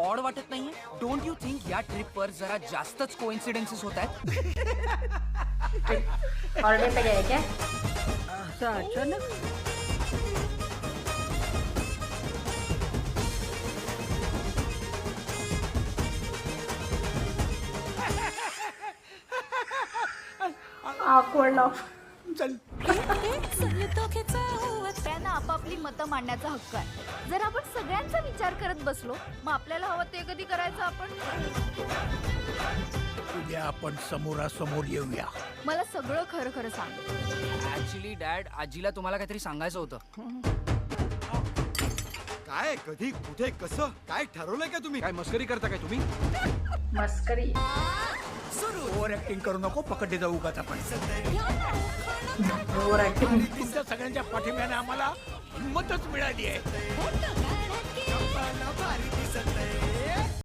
Odd वाटत नाहीये? Don't you think या ट्रिपवर जरा जास्तच कोइन्सिडेन्सेस होत आहेत? हॉलिडे पे गए क्या? असं अचानक Awkward laugh. त्यांना आपापली मतं मांडण्याचा हक्क आहे. जर आपण सगळ्यांचा विचार करत बसलो मग आपल्याला हवं ते कधी करायचं आपण? उद्या आपण समोरासमोर येऊया. मला सगळं खरं खरं सांग. ऍक्च्युली डॅड, आजीला तुम्हाला काहीतरी सांगायचं होतं. काय, कधी, कुठे, कसं, काय ठरवलंय का तुम्ही? काय मस्करी करता काय तुम्ही? मस्करी. ओव्हर ऍक्टिंग करू नको, पकडले जाऊ उगाच आपण. Over acting. तुमच्या सगळ्यांच्या पाठिंब्याने आम्हाला हिंमतच मिळाली आहे.